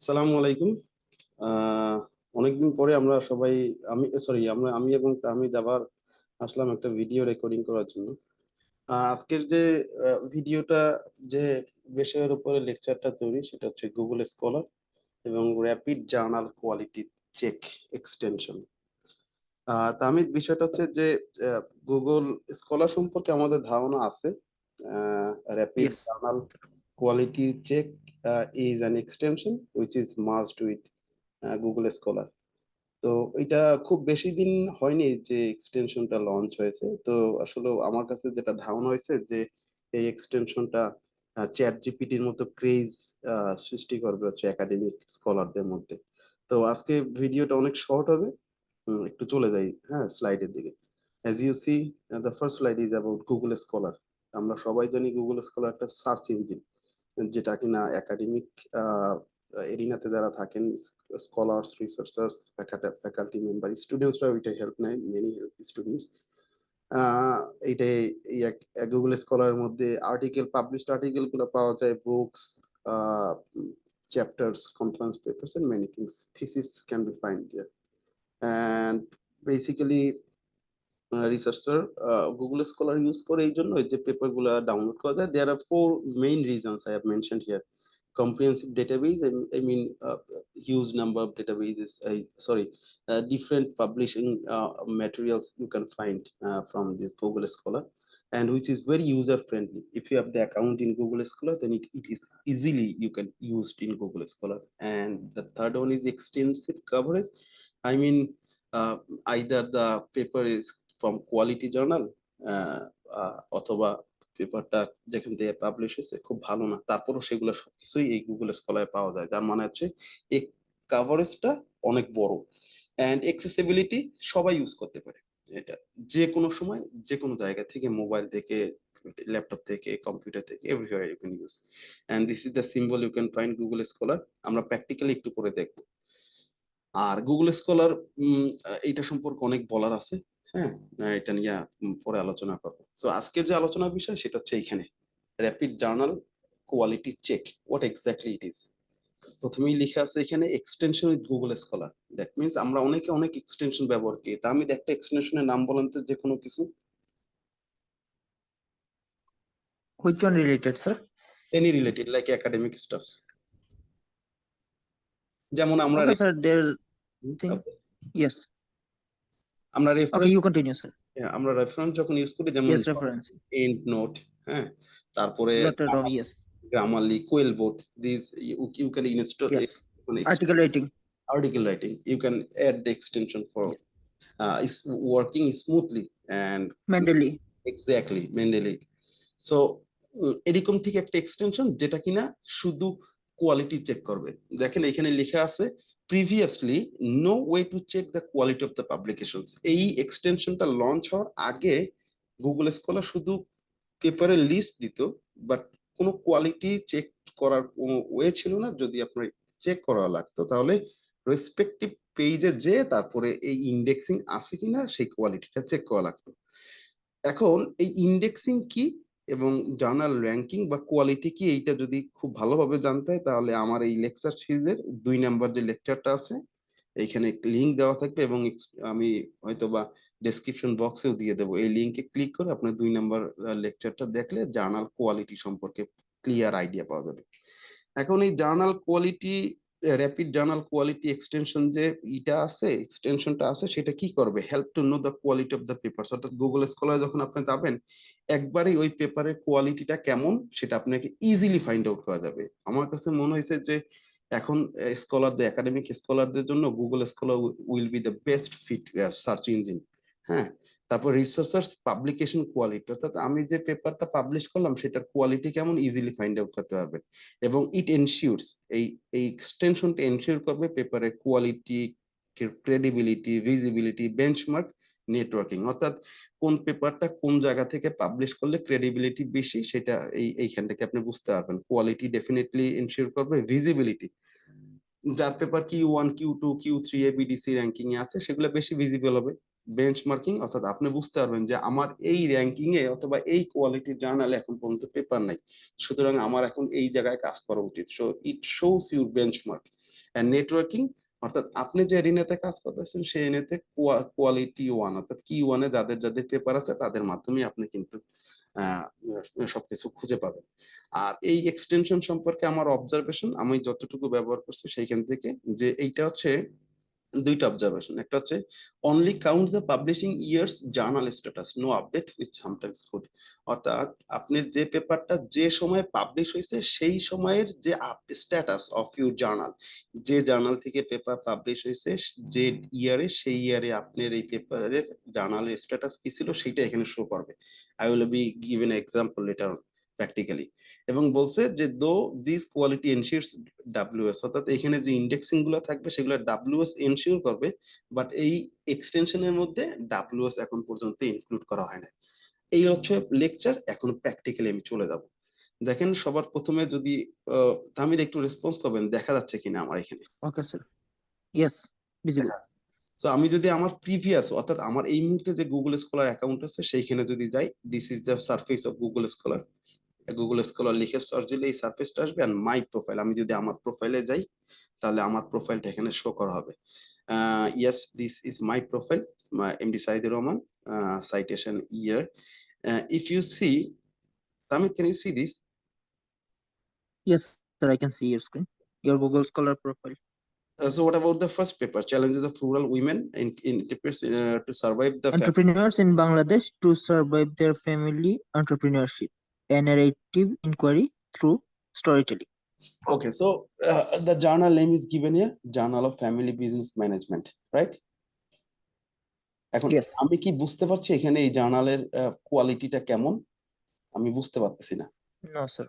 আসসালামু আলাইকুম। আহ অনেকদিন পরে আমরা সবাই আমি এবং তাহমিদ আবার আসলাম একটা ভিডিও রেকর্ডিং করার জন্য। আজকের যে ভিডিওটা, যে বিষয়ের উপরে লেকচারটা তৈরি, সেটা হচ্ছে গুগল স্কলার এবং rapid journal quality check extension. Tahmid, বিষয়টা হচ্ছে যে গুগল স্কলার সম্পর্কে আমাদের ধারণা আছে। Rapid Yes. Journal quality check is an extension which is merged with Google Scholar. তো এটা খুব বেশি দিন হয়নি যে এক্সটেনশনটা লঞ্চ হয়েছে। তো আসলে আমার কাছে যেটা ধারণা হয়েছে যে এই এক্সটেনশনটা চ্যাট জিপিটির মতো ক্রেজ সৃষ্টি করবে হচ্ছে একাডেমিক স্কলারদের মধ্যে। তো আজকে ভিডিওটা অনেক শর্ট হবে। একটু চলে যাই, হ্যাঁ, স্লাইডের দিকে। As you see, the first slide is about Google scholar. আমরা সবাই জানি গুগল স্কলার একটা সার্চ ইঞ্জিন, যেটা কিনা একাডেমিক এরিনাতে যারা থাকেন, স্কলার্স, রিসার্চার্স, ফ্যাকাল্টি মেম্বার, স্টুডেন্টসরা ওইটা হেল্প নেয়, মেনি হেল্প স্টুডেন্টস। এইটাই গুগল স্কলারের মধ্যে পাবলিশড আর্টিকেল গুলো পাওয়া যায়, books, chapters, conference papers and many things, thesis can be find there. And basically researcher Google scholar use করে এই জন্য যে পেপার গুলা ডাউনলোড করা যায়। There are four main reasons I have mentioned here: comprehensive database, and I mean huge number of databases, different publishing materials you can find from this Google Scholar, and which is very user friendly. If you have the account in Google Scholar, then it is easily you can use it in Google Scholar. And the third one is extensive coverage. I mean, either the paper is from quality journal, অথবা পেপারটা যেখান থেকে publish হয়েছে খুব ভালো না, তারপরও সেগুলো সবকিছুই এই গুগল স্কলারে পাওয়া যায়। যার মানে হচ্ছে এই কাভারেজটা অনেক বড়, এন্ড এক্সেসিবিলিটি সবাই ইউজ করতে পারে। এটা যে কোনো সময়, যে কোনো জায়গা থেকে, মোবাইল থেকে, ল্যাপটপ থেকে, কম্পিউটার থেকে, everywhere you can use. And this is the symbol you can find Google scholar. আমরা প্র্যাকটিক্যালি একটু করে দেখবো। আর গুগল স্কলার এটা সম্পর্কে অনেক বলার আছে। হ্যাঁ, এটা নিয়ে পরে আলোচনা করবো। তো আজকের যে আলোচনার বিষয় সেটা হচ্ছে এইখানে rapid journal quality check, what exactly it is. প্রথমেই লেখা আছে এখানে extension with Google scholar. That means আমরা অনেকে অনেক এক্সটেনশন ব্যবহার করি। তা আমি একটা এক্সটেনশনের নাম বলেন তো, যে কোনো কিছু। Which one related, sir? Any related, like academic staff. যেমন আমরা Okay, sir. There thing. Yes. আমরা Okay, reference, you continue, sir. আমরা রেফারেন্স যখন ইউজ করি, যেমন Yes, reference. এন্ড নোট, হ্যাঁ, তারপরে Jotted down. Yes. Grammarly, QuillBot, this you can install Yes. Article rating. article writing. You can add the extension for Yes. is working smoothly and Mentally. exactly manually. So এরকম ঠিক একটা extension যেটা কিনা শুধু quality check করবে। দেখেন এখানে লেখা আছে previously no way to check the quality of the publications. এই এক্সটেনশনটা লঞ্চ হওয়ার আগে গুগল স্কলার শুধু পেপারের লিস্ট দিত, বাট কোনো কোয়ালিটি চেক করার কোনো ওয়ে ছিল না। যদি আপনার চেক করা লাগতো তাহলে রেসপেক্টিভ পেজে যে তারপরে এই ইন্ডেক্সিং আছে কিনা সেই কোয়ালিটিটা চেক করা লাগতো। এখন এই ইন্ডেক্সিং কি এবং জার্নাল র্যাঙ্কিং বা কোয়ালিটি কি, এইটা যদি খুব ভালোভাবে জানতে হয় তাহলে আমার এই লেকচার সিরিজের 2 নাম্বার যে লেকচারটা আছে এইখানে লিংক দেওয়া থাকবে, এবং আমি হয়তোবা ডেসক্রিপশন বক্সেও দিয়ে দেবো। এই লিংকে ক্লিক করে আপনার 2 নাম্বার লেকচারটা দেখলে জার্নাল কোয়ালিটি সম্পর্কে ক্লিয়ার আইডিয়া পাওয়া যাবে। এখন এই journal quality, rapid journal quality extension যে ইটা আছে, এক্সটেনশনটা আছে, সেটা কি করবে? Help to know the quality of the papers. অর্থাৎ গুগল স্কলার যখন আপনি যাবেন, একবারই ওই পেপারের কোয়ালিটিটা কেমন সেটা আপনাকে ইজিলি ফাইন্ড আউট করা যাবে। আমার কাছে মনে হয়েছে যে এখন স্কলারদের, একাডেমিক স্কলারদের জন্য Google scholar will be the best fit search engine. হ্যাঁ, তারপর রিসার্চার্স পাবলিকেশন কোয়ালিটি, অর্থাৎ আমি যে পেপারটা পাবলিশ করলাম সেটার কোয়ালিটি কেমন ইজিলি ফাইন্ড আউট করতে পারবেন। এবং ইট এনশিওরস, এই এই এক্সটেনশনটা এনশিওর করবে পেপারের quality, credibility, visibility, benchmark, networking. অর্থাৎ কোন পেপারটা কোন জায়গা থেকে পাবলিশ করলে ক্রেডিবিলিটি বেশি সেটা এইখান থেকে আপনি বুঝতে পারবেন। কোয়ালিটি ডেফিনেটলি এনশিওর করবে। ভিজিবিলিটি, যার paper Q1, Q2, Q3 ABDC ranking এ আছে সেগুলো বেশি ভিজিবল হবে। বেঞ্চমার্কিং, অর্থাৎ আপনি বুঝতে পারবেন যে আমার এই র্যাঙ্কিং এ অথবা এই কোয়ালিটির জার্নালে এখন পর্যন্ত পেপার নাই, সুতরাং আমার এখন এই জায়গায় কাজ করা উচিত। So it shows your benchmark. Networking অর্থাৎ আপনি যে এরিনাতে কাজ করতেছেন সেই এরিনাতে কোয়ালিটি ওয়ান অর্থাৎ কি ওয়ানে যাদের যাদের পেপার আছে তাদের মাধ্যমে আপনি কিন্তু আহ, সবকিছু খুঁজে পাবেন। আর এই এক্সটেনশন সম্পর্কে আমার অবজারভেশন আমি যতটুকু ব্যবহার করছি সেইখান থেকে, যে এইটা হচ্ছে দুইটা অবজারভেশন। একটা হচ্ছে only count the publishing years journal status no update with sometimes good, অর্থাৎ আপনার যে পেপারটা যে সময় পাবলিশ হয়েছে সেই সময়ের যে স্ট্যাটাস অফ ইউর জার্নাল, যে জার্নাল থেকে পেপার পাবলিশ হয়েছে যে ইয়ারে সেই ইয়ারে আপনার এই পেপারের জার্নালের স্ট্যাটাস কি ছিল সেটা এখানে শো করবে। I will be given example letter on practically. এবং বলছে যে দো দিস কোয়ালিটি এনশিওরস ডাব্লিউএস, অর্থাৎ এখানে যে ইন্ডেক্সিং গুলো থাকবে সেগুলো ডাব্লিউএস এনশিওর করবে, বাট এই এক্সটেনশনের মধ্যে ডাব্লিউএস এখন পর্যন্ত ইনক্লুড করা হয় না। এই হচ্ছে লেকচার। এখন প্র্যাকটিক্যালি আমি চলে যাব। দেখেন সবার প্রথমে যদি তামিদ একটু রেসপন্স করবেন, দেখা যাচ্ছে কিনা আমার এখানে? Okay, sir. Yes, visible. দেখা যাচ্ছে। তো আমি যদি আমার প্রিভিয়াস অর্থাৎ আমার এই মুহূর্তে যে গুগল স্কলার অ্যাকাউন্ট আছে সেইখানে যদি যাই, this is the surface of Google scholar. Google scholar লিখে সার্চ দিলে এই সারফেসটা আসবে। আর মাই প্রোফাইল, আমি যদি আমার প্রোফাইলে যাই তাহলে আমার প্রোফাইলটা এখানে শো করা হবে। Yes, this is my profile, MD Saidur Rahman, citation year. If you see, Tamit, can you see this? Yes, sir, I can see your screen. Your Google Scholar profile. So what about the first paper, challenges of rural women in to survive the family? Entrepreneurs in Bangladesh to survive their family entrepreneurship. A narrative inquiry through storytelling. Okay, so the journal name is given here, Journal of Family Business Management, right? এখন Yes. আমি কি বুঝতে পারছি এখানে এই জার্নালের কোয়ালিটিটা কেমন? আমি বুঝতে পারতেছি না। No, sir.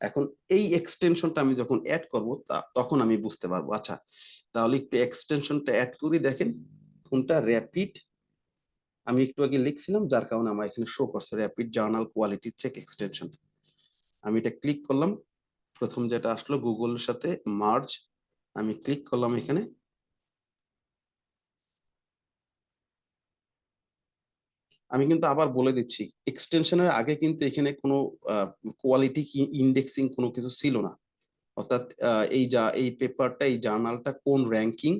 এখন এই এক্সটেনশনটা আমি যখন অ্যাড করব তখন আমি বুঝতে পারবো। আচ্ছা, তাহলে একটু এক্সটেনশনটা অ্যাড করি। দেখেন কোনটা, র্যাপিড, আমি একটু আগে লিখছিলাম যার কারণে আমার এখানে শো করছে rapid journal quality check extension. আমি এটা ক্লিক করলাম, প্রথম যেটা আসলো গুগলের সাথে মার্জ, আমি ক্লিক করলাম এখানে। আমি কিন্তু আবার বলে দিচ্ছি, এক্সটেনশনের আগে কিন্তু এখানে কোনো কোয়ালিটি ইন্ডেক্সিং কোনো কিছু ছিল না। অর্থাৎ এই পেপারটা এই জার্নালটা কোন র্যাঙ্কিং,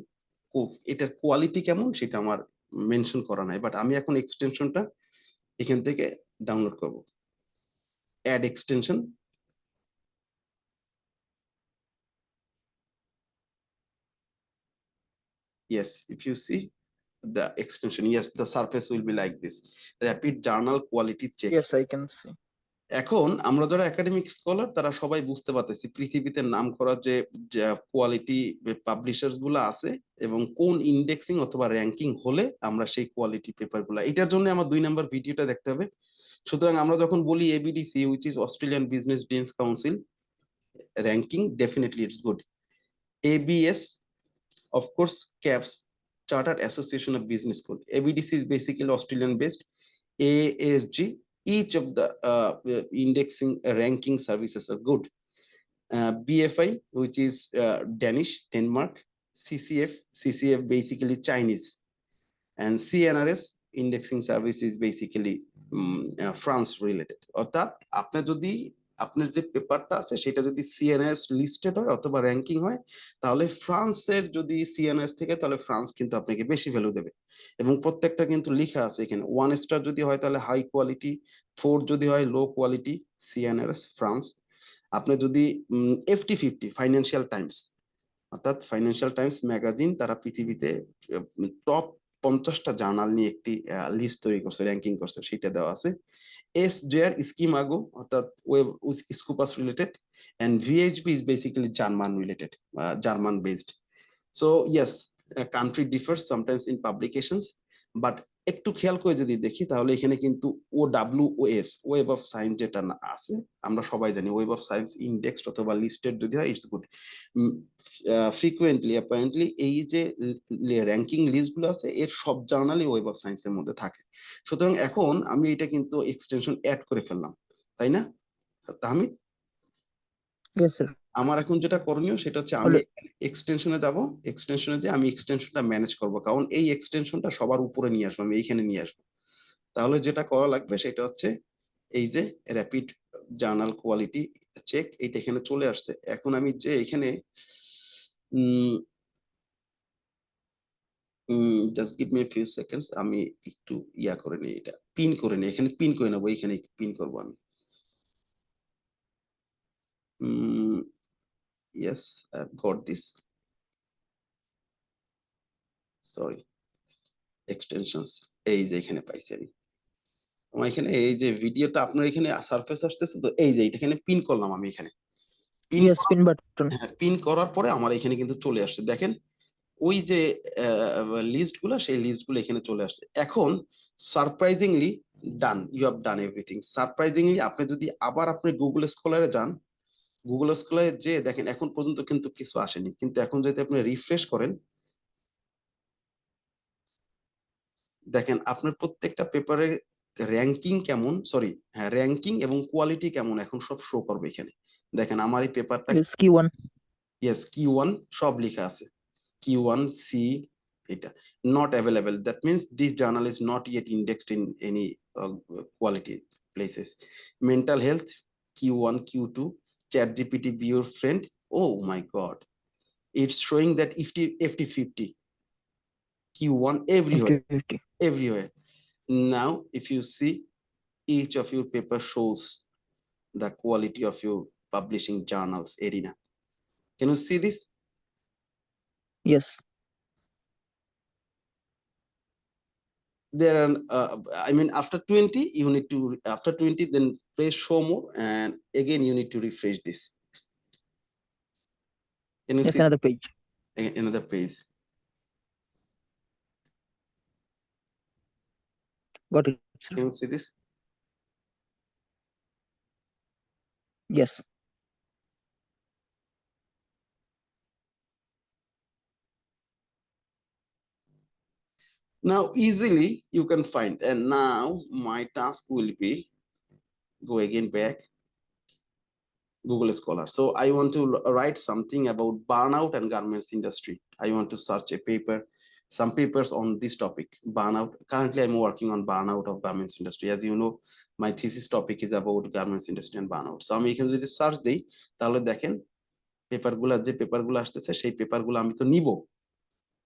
এটার কোয়ালিটি কেমন সেটা আমার মেনশন করা নাই। বাট আমি এখন এক্সটেনশনটা এখান থেকে ডাউনলোড করব। Add extension, yes, if you see the extension, yes, the surface will be like this, rapid journal quality check. Yes, I can see. এখন আমরা যারা একাডেমিক স্কলার তারা সবাই বুঝতে পারতেছি পৃথিবীতে নাম করা যে কোয়ালিটি পাবলিশার্স গুলো আছে এবং কোন ইন্ডেক্সিং অথবা র্যাঙ্কিং হলে আমরা সেই কোয়ালিটি পেপার গুলা, এটার জন্য আমার 2 নম্বর ভিডিওটা দেখতে হবে। সুতরাং আমরা যখন বলি ABDC which is Australian business deans council ranking, definitely it's good. ABS, of course, CAPS, Chartered Association of Business School. ABDC is basically Australian based. ASG, each of the indexing ranking services are good. BFI, which is Danish, Denmark. CCF basically Chinese. And CNRS, indexing service is basically France related. অর্থাৎ আপনি যদি আপনার যে পেপারটা আছে সেটা যদি CNS listed হয় অথবা র্যাঙ্কিং হয়, তাহলে ফ্রান্সের যদি সিএনএস থেকে তাহলে ফ্রান্স কিন্তু আপনাকে বেশি ভ্যালু দেবে। এবং প্রত্যেকটা কিন্তু লেখা আছে এখানে, 1 স্টার যদি হয় তাহলে হাই কোয়ালিটি, 4 যদি হয় লো কোয়ালিটি সিএনএস ফ্রান্স। আপনি যদি FT50 ফাইন্যান্সিয়াল টাইমস, অর্থাৎ ফাইন্যান্সিয়াল টাইমস ম্যাগাজিন, তারা পৃথিবীতে টপ 50টা জার্নাল নিয়ে একটি লিস্ট তৈরি করছে, র্যাঙ্কিং করছে, সেটা দেওয়া আছে। SJR স্কিমাগো, অর্থাৎ web Scopus related, and VHB is basically German related, German based. So yes, country differs sometimes in publications, but একটু খেয়াল করে যদি দেখি তাহলে এখানে কিন্তু OWOS, ওয়েব অফ সায়েন্স যেটা আছে, আমরা সবাই জানি ওয়েব অফ সায়েন্স ইন্ডেক্সড অথবা লিস্টেড যদি হয় ইটস গুড। ফ্রিকুয়েন্টলি অ্যাপারেন্টলি এই যে র্যাঙ্কিং লিস্ট গুলো আছে এর সব জার্নালই ওয়েব অফ সায়েন্স এর মধ্যে থাকে। সুতরাং এখন আমি এটা কিন্তু এক্সটেনশন অ্যাড করে ফেললাম, তাই না তাহমিদ? Yes, sir. আমার এখন যেটা করণীয় সেটা হচ্ছে আমি এক্সটেনশনে যাব, এক্সটেনশনে যে আমি এক্সটেনশনটা ম্যানেজ করব, কারণ এই এক্সটেনশনটা সবার উপরে নিয়ে আসবো, আমি এইখানে নিয়ে আসবো। তাহলে যেটা করা লাগবে সেটা হচ্ছে এই যে র্যাপিড জার্নাল কোয়ালিটি চেক, এইটা এখানে চলে আসছে। এখন আমি যে এখানে just give me few seconds, আমি একটু ইয়া করে নিই, এটা পিন করে নিই, এখানে পিন করে নেবো, এখানে পিন করবো আমি। Yes, I got this, sorry, extensions, এই যে এখানে পাইছি আমি। আমার এখানে এই যে ভিডিওটা আপনার এখানে সারফেস আসতেছে, তো এই যে এটা এখানে পিন করলাম আমি, এখানে পিন, Yes, pin button. হ্যাঁ পিন করার পরে আমার এখানে কিন্তু চলে আসছে, দেখেন ওই যে লিস্ট গুলো, সেই লিস্ট গুলো এখানে চলে আসছে। এখন surprisingly done, you have done everything. Surprisingly আপনি যদি আবার আপনি গুগল স্কলারে যান, গুগল স্কলারে যে দেখেন এখন পর্যন্ত কিন্তু কিছু আসেনি, কিন্তু এখন যদি আপনি রিফ্রেশ করেন, দেখেন আপনার প্রত্যেকটা পেপারে র্যাঙ্কিং কেমন, সরি হ্যাঁ র্যাঙ্কিং এবং কোয়ালিটি কেমন এখন সব শো করবে এখানে। দেখেন আমার এই পেপারটা, Yes, Q1. ইয়েস Q1 সব লেখা আছে, Q1 C, এটা not available, that means this journal is not yet indexed in any quality places. Mental health Q1 Q2, ChatGPT be your friend, oh my god, it's showing that FT50 Q1 everywhere, 50-50. everywhere. Now if you see, each of your paper shows the quality of your publishing journals arena. Can you see this? Yes. There are I mean after 20 you need to, after 20 then press show more, and again you need to refresh this. Can you Yes, see another page. another page? Got it, sir. Can you see this? Yes. Now easily you can find, and now my task will be go again back Google Scholar. So I want to write something about burnout and garments industry. I want to search a paper, some papers on this topic, burnout. Currently, I'm working on burnout of garments industry. As you know, my thesis topic is about garments industry and burnout. So আমি এখানে যদি search দিই, তাহলে দেখেন পেপারগুলো, যে পেপারগুলো আসতেছে সেই পেপারগুলো আমি তো নিব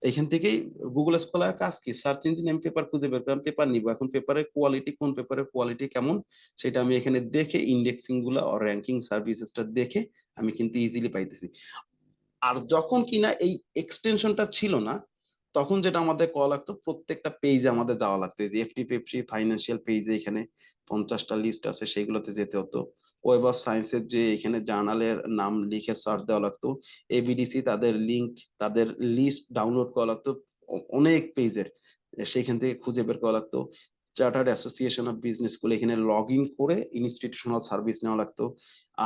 এখান থেকেই। গুগল স্কলার কাজ কি, সার্চ ইঞ্জিন আমি পেপার খুঁজে বের করলাম, পেপার নিব। এখন পেপারের কোয়ালিটি, কোন পেপারের কোয়ালিটি কেমন সেটা আমি এখানে দেখে ইন্ডেক্সিং গুলা ও র্যাঙ্কিং সার্ভিসেসটা দেখে আমি কিন্তু ইজিলি পাইতেছি। আর যখন কিনা এই এক্সটেনশনটা ছিল না, তখন যেটা আমাদের করা লাগতো, প্রত্যেকটা পেজে আমাদের যাওয়া লাগতো, এই যে এফটি পেপসি ফাইন্যান্সিয়াল পেজে এখানে 50টা লিস্ট আছে, সেগুলোতে যেতে হতো। ওয়েব অফ সায়েন্সের যে এখানে জার্নালের নাম লিখে সার্চ দেওয়া লাগতো, এবিডিসি তাদের লিংক, তাদের লিস্ট ডাউনলোড করা লাগতো অনেক পেজের, সেখান থেকে খুঁজে বের করা লাগতো। Chartered association of business school এখানে লগ ইন করে ইনস্টিটিউশনাল সার্ভিস নেওয়া লাগতো।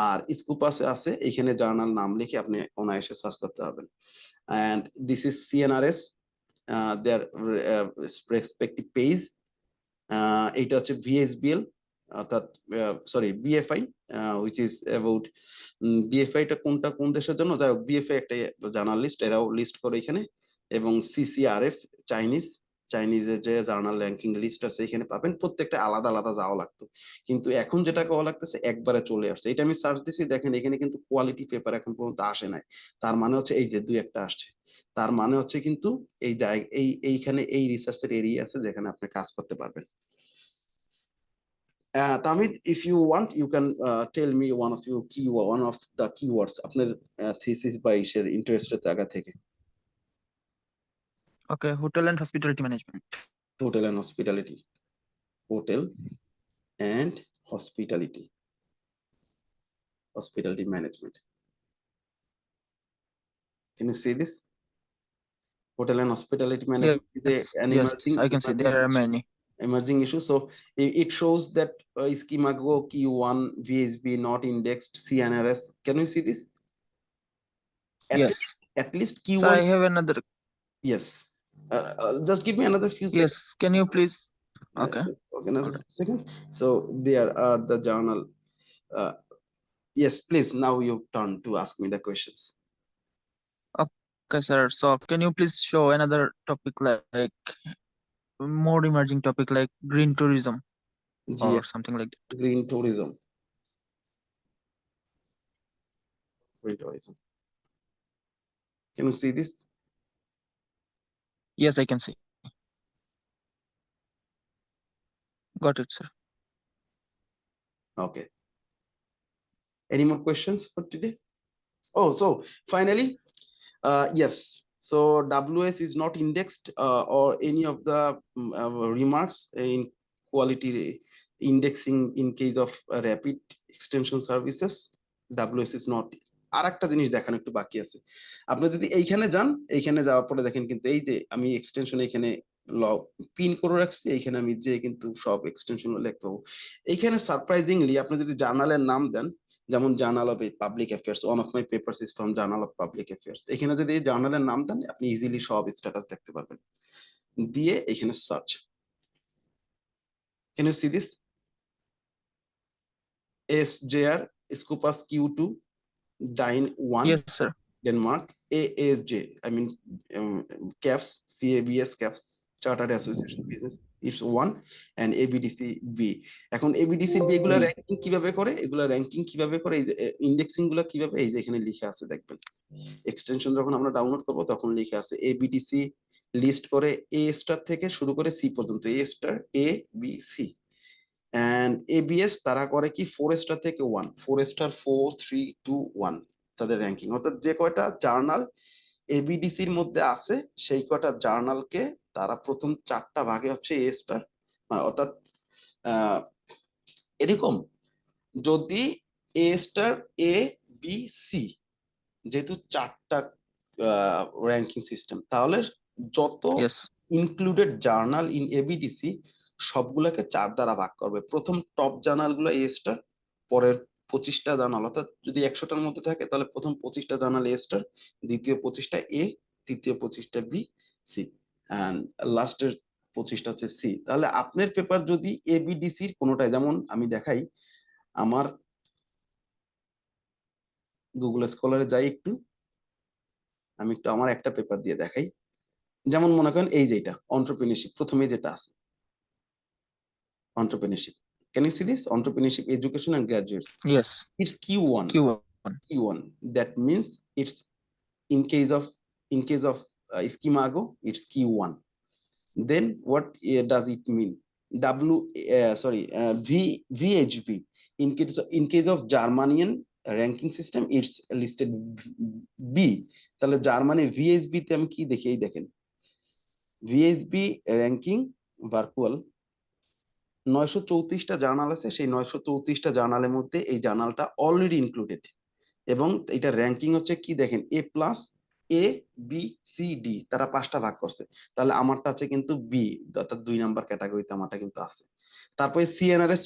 আর স্কুপাসে আছে, এখানে জার্নাল নাম লিখে আপনি অনায়াসে সার্চ করতে পারবেন। and this is CNRS, their respective page, এটা হচ্ছে VSBL, অর্থাৎ sorry BFI, which is about BFI টা কোনটা কোন দেশের জন্য, যাই হোক BFI একটা জার্নালিস্ট, এরাও লিস্ট করে এখানে। এবং CCRF চাইনিজ, চাইনিজের যে জার্নাল র্যাঙ্কিং লিস্ট আছে এখানে পাবেন, প্রত্যেকটা আলাদা আলাদা যাওয়া লাগতো। কিন্তু এখন যেটা করা লাগতেছে একবারে চলে আসছে, এটা আমি সার্চ দিছি, দেখেন এখানে কিন্তু কোয়ালিটি পেপার এখন পর্যন্ত আসে নাই। তার মানে হচ্ছে এই যে দুই একটা আসছে, তার মানে হচ্ছে কিন্তু এই জায়গা, এইখানে এই রিসার্চের এরিয়া আছে যেখানে আপনি কাজ করতে পারবেন। Tamid, if you want, you can tell me one of the keywords আপনার thesis বা ইসের ইন্টারেস্টের জায়গা থেকে। Okay, hotel and hospitality management. Hotel and hospitality, hotel and hospitality, hospitality management. Can you see this? Hotel and hospitality management is an Yes, I can see there are many. emerging issue. So it shows that Schemago Q1 VSB not indexed CNRS. Can you see this? Yes. At least Sir, I Q1. have another. Yes. Just give me another few seconds. Yes, can you please? Uh, Okay. okay, another Alright. second. So there are the journal. Uh, yes, please. Now you turn to ask me the questions. Okay, sir. So can you please show another topic like more emerging topic like green tourism GM, or something like that? green tourism. Green tourism. Can you see this? Yes, I can see. Got it, sir. Okay. Any more questions for today? Oh, so finally, yes. So WS is not indexed or any of the remarks in quality indexing in case of rapid extension services. WS is not. আর একটা জিনিস দেখানো একটু বাকি আছে। আপনি যদি এইখানে যান, এইখানে যাওয়ার পরে দেখেন কিন্তু এই যে আমি এক্সটেনশন এখানে পিন করে রাখছি, এইখানে আমি যে কিন্তু সব এক্সটেনশন লিখতে পাবো। এইখানে সারপ্রাইজিংলি আপনি যদি জার্নালের নাম দেন, যেমন journal of public affairs, one of my papers is from journal of public affairs, এখানে যদি জার্নালের নাম দেন আপনি ইজিলি সব স্ট্যাটাস দেখতে পারবেন। দিয়ে এখানে search, can you see this? SJR Scopus Q2 Dine 1 Yes, sir. Denmark, ASJ, I mean CAPS, CABS CAPS Chartered Association Business, it's 1, and ABDC B। এখন ABDC B এগুলা B. র্যাঙ্কিং কিভাবে করে, এগুলা র্যাঙ্কিং কিভাবে করে, এই যে ইন্ডেক্সিং গুলা কিভাবে, এই যে এখানে লিখে আছে দেখবেন। এক্সটেনশন যখন আমরা ডাউনলোড করব তখন লিখে আছে ABDC লিস্ট করে A স্টার থেকে শুরু করে C পর্যন্ত, A star A B C, and ABS তারা করে কি 4 স্টার থেকে 1, 4 স্টার 4 3 2 1 তাদের র্যাঙ্কিং। অর্থাৎ যে কয়টা জার্নাল ABDCর মধ্যে আছে সেই কয়টা জার্নালকে তারা প্রথম 4টা ভাগে হচ্ছে A স্টার, মানে অর্থাৎ এরকম যদি A star A B C যেহেতু 4টা র্যাঙ্কিং সিস্টেম, তাহলে যত Yes. Included journal in ABDC সবগুলোকে 4 দ্বারা ভাগ করবে। প্রথম টপ জার্নাল গুলো A স্টার, পরের 25টা জার্নাল, অর্থাৎ যদি 100টার মধ্যে থাকে তাহলে প্রথম 25টা জার্নাল A স্টার, দ্বিতীয় 25টা A, তৃতীয় 25টা B C, এন্ড লাস্টের 25টা হচ্ছে C। তাহলে আপনার পেপার যদি ABDCর কোনোটাই, যেমন আমি দেখাই, আমার গুগল স্কলারে যাই একটু, আমি একটু আমার একটা পেপার দিয়ে দেখাই। যেমন মনে করেন এই যে এটা এন্টারপ্রেনিউরশিপ, প্রথমে যেটা আছে entrepreneurship, can you see this? Entrepreneurship education and graduates, Yes. it's Q1, Q1. Q1, that means it's in case of, Schemago, it's Q1. Then what does it mean? VHB, in case of Germanian ranking system, it's listed B। তাহলে Germany VHB তে আমি কি দেখি, এই দেখেন VHB ranking virtual 934টা journal আছে, সেই 934টা জার্নালের মধ্যে এই জার্নালটা অলরেডি ইনক্লুডেড, এবং এটা র্যাঙ্কিং হচ্ছে কি দেখেন A plus A B C D, তারা 5টা ভাগ করছে। তাহলে আমারটা আছে কিন্তু বি, অর্থাৎ 2 নাম্বার ক্যাটাগরিতে আমারটা কিন্তু আছে। তারপরে CNRS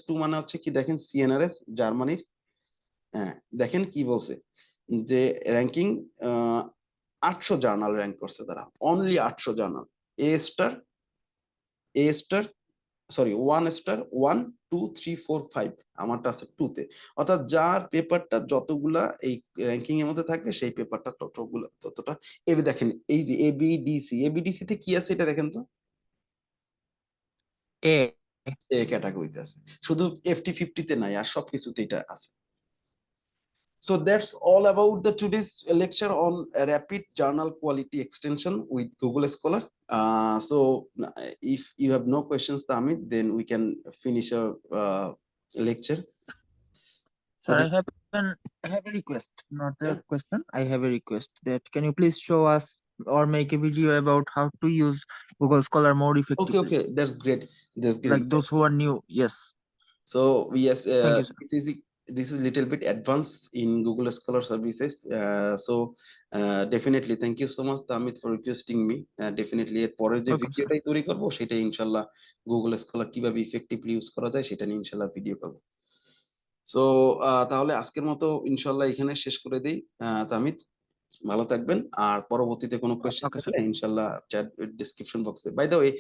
2 মানে হচ্ছে কি দেখেন, CNRS জার্মানির, হ্যাঁ দেখেন কি বলছে, যে র্যাঙ্কিং 800 জার্নাল র্যাঙ্ক করছে তারা, only 800 journal. A star sorry 1 star 1 2 3 4 5, আমারটা আছে 2 তে। অর্থাৎ যার পেপারটা যতগুলা এই র্যাঙ্কিং এর মধ্যে থাকবে সেই পেপারটা ততটা। এবার দেখেন এই যে এবিডিসি তে কি আছে এটা দেখেন তো, A. এ ক্যাটাগরিতে আছে, শুধু FT50 তে নাই, আর সবকিছুতে এটা আছে। So that's all about the today's lecture on rapid journal quality extension with Google Scholar. So if you have no questions, Tamit, then we can finish our lecture. Sir, Okay. I have a request, not a Yeah. question. I have a request that can you please show us or make a video about how to use Google Scholar more Okay. effectively, Okay. That's great. That's great. like those who are new. Yes. So yes, Thank you, sir. this is little bit advanced in Google Scholar services. So definitely thank you so much, Tamit, for requesting me. Definitely এর পরের যে Welcome, sir. ভিডিওটাই তৈরি করব সেটা ইনশাআল্লাহ Google Scholar কিভাবে effectively use করা যায় সেটা নিয়ে ইনশাআল্লাহ ভিডিও করব। সো তাহলে আজকের মতো ইনশাআল্লাহ এখানে শেষ করে দেই। তামিদ, ভালো থাকবেন, আর পরবর্তীতে কোনো কোয়েশ্চেন Okay, sir. থাকলে ইনশাআল্লাহ চ্যাট ডেসক্রিপশন বক্সে, বাই দ্য ওয়ে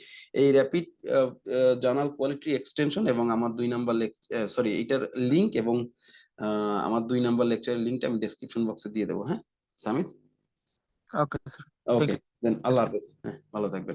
এই র‍্যাপিড জার্নাল কোয়ালিটি এক্সটেনশন এবং আমার 2 নাম্বার সরি এটার লিংক এবং আমার 2 নাম্বার লেকচারের লিংকটা আমি ডেসক্রিপশন বক্সে দিয়ে দেবো। হ্যাঁ তামিদ, Okay, sir. Thank okay, you, then Allah sir. হাফেজ, হ্যাঁ ভালো থাকবেন।